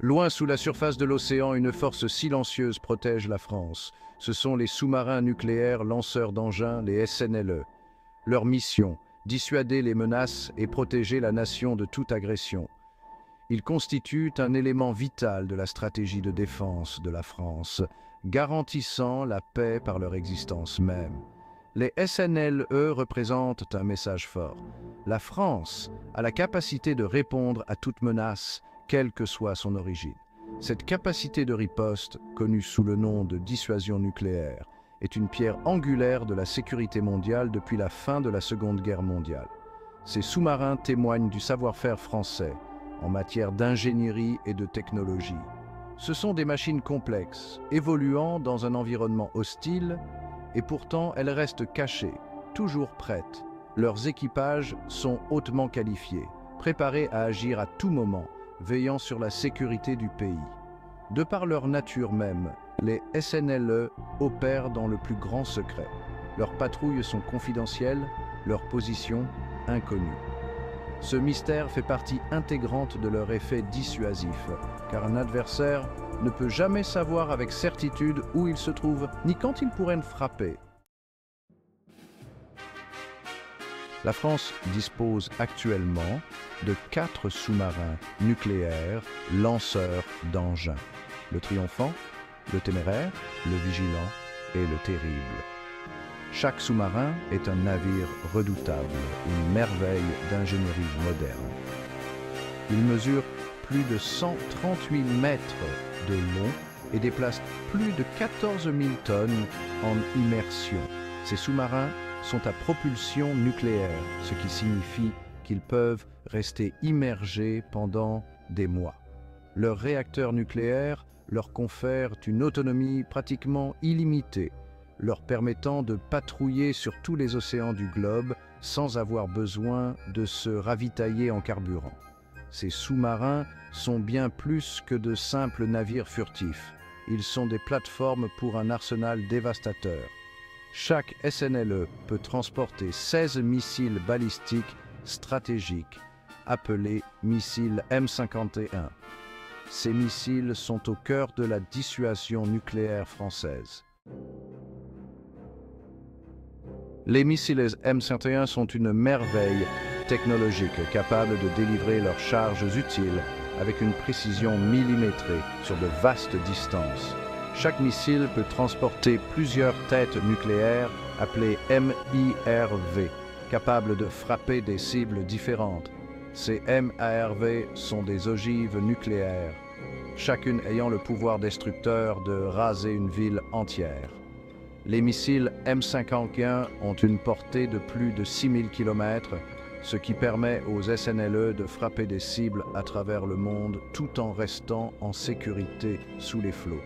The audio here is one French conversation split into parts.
Loin sous la surface de l'océan, une force silencieuse protège la France. Ce sont les sous-marins nucléaires lanceurs d'engins, les SNLE. Leur mission, dissuader les menaces et protéger la nation de toute agression. Ils constituent un élément vital de la stratégie de défense de la France, garantissant la paix par leur existence même. Les SNLE représentent un message fort. La France a la capacité de répondre à toute menace, quelle que soit son origine. Cette capacité de riposte, connue sous le nom de dissuasion nucléaire, est une pierre angulaire de la sécurité mondiale depuis la fin de la Seconde Guerre mondiale. Ces sous-marins témoignent du savoir-faire français en matière d'ingénierie et de technologie. Ce sont des machines complexes, évoluant dans un environnement hostile, et pourtant elles restent cachées, toujours prêtes. Leurs équipages sont hautement qualifiés, préparés à agir à tout moment, veillant sur la sécurité du pays. De par leur nature même, les SNLE opèrent dans le plus grand secret. Leurs patrouilles sont confidentielles, leur position inconnue. Ce mystère fait partie intégrante de leur effet dissuasif, car un adversaire ne peut jamais savoir avec certitude où il se trouve, ni quand il pourrait frapper. La France dispose actuellement de 4 sous-marins nucléaires lanceurs d'engins. Le Triomphant, le Téméraire, le Vigilant et le Terrible. Chaque sous-marin est un navire redoutable, une merveille d'ingénierie moderne. Il mesure plus de 138 mètres de long et déplace plus de 14 000 tonnes en immersion. Ces sous-marins sont à propulsion nucléaire, ce qui signifie qu'ils peuvent rester immergés pendant des mois. Leurs réacteurs nucléaires leur confèrent une autonomie pratiquement illimitée, leur permettant de patrouiller sur tous les océans du globe sans avoir besoin de se ravitailler en carburant. Ces sous-marins sont bien plus que de simples navires furtifs. Ils sont des plateformes pour un arsenal dévastateur. Chaque SNLE peut transporter 16 missiles balistiques stratégiques, appelés missiles M51. Ces missiles sont au cœur de la dissuasion nucléaire française. Les missiles M51 sont une merveille technologique capable de délivrer leurs charges utiles avec une précision millimétrée sur de vastes distances. Chaque missile peut transporter plusieurs têtes nucléaires appelées MIRV, capables de frapper des cibles différentes. Ces MARV sont des ogives nucléaires, chacune ayant le pouvoir destructeur de raser une ville entière. Les missiles M51 ont une portée de plus de 6000 km, ce qui permet aux SNLE de frapper des cibles à travers le monde tout en restant en sécurité sous les flots.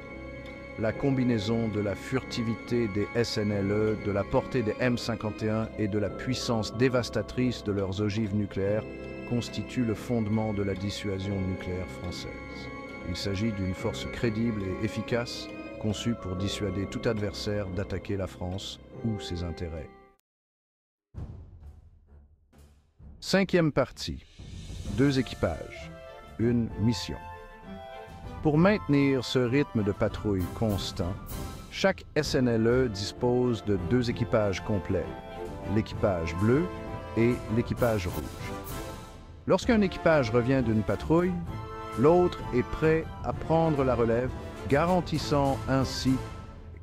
La combinaison de la furtivité des SNLE, de la portée des M51 et de la puissance dévastatrice de leurs ogives nucléaires constitue le fondement de la dissuasion nucléaire française. Il s'agit d'une force crédible et efficace, conçue pour dissuader tout adversaire d'attaquer la France ou ses intérêts. Cinquième partie. 2 équipages. Une mission. Pour maintenir ce rythme de patrouille constant, chaque SNLE dispose de 2 équipages complets, l'équipage bleu et l'équipage rouge. Lorsqu'un équipage revient d'une patrouille, l'autre est prêt à prendre la relève, garantissant ainsi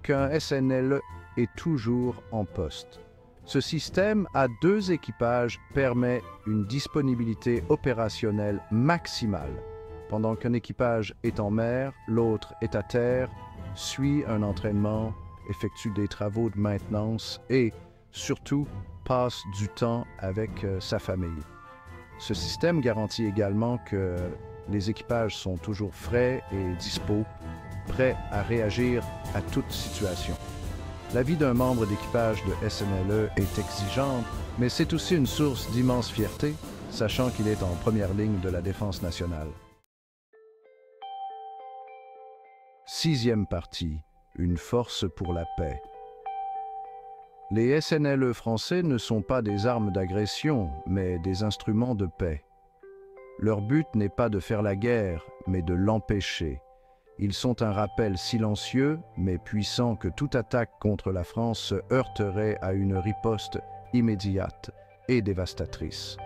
qu'un SNLE est toujours en poste. Ce système à 2 équipages permet une disponibilité opérationnelle maximale. Pendant qu'un équipage est en mer, l'autre est à terre, suit un entraînement, effectue des travaux de maintenance et, surtout, passe du temps avec sa famille. Ce système garantit également que les équipages sont toujours frais et dispos, prêts à réagir à toute situation. La vie d'un membre d'équipage de SNLE est exigeante, mais c'est aussi une source d'immense fierté, sachant qu'il est en première ligne de la défense nationale. Sixième partie, une force pour la paix. Les SNLE français ne sont pas des armes d'agression, mais des instruments de paix. Leur but n'est pas de faire la guerre, mais de l'empêcher. Ils sont un rappel silencieux, mais puissant que toute attaque contre la France se heurterait à une riposte immédiate et dévastatrice.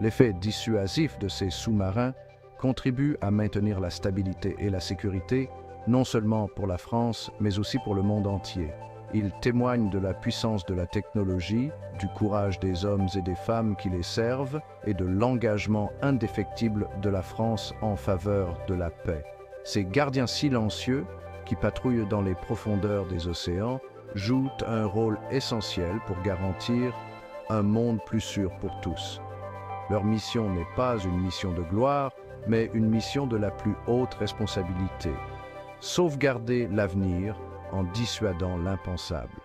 L'effet dissuasif de ces sous-marins contribue à maintenir la stabilité et la sécurité, non seulement pour la France, mais aussi pour le monde entier. Ils témoignent de la puissance de la technologie, du courage des hommes et des femmes qui les servent et de l'engagement indéfectible de la France en faveur de la paix. Ces gardiens silencieux, qui patrouillent dans les profondeurs des océans, jouent un rôle essentiel pour garantir un monde plus sûr pour tous. Leur mission n'est pas une mission de gloire, mais une mission de la plus haute responsabilité. Sauvegarder l'avenir en dissuadant l'impensable.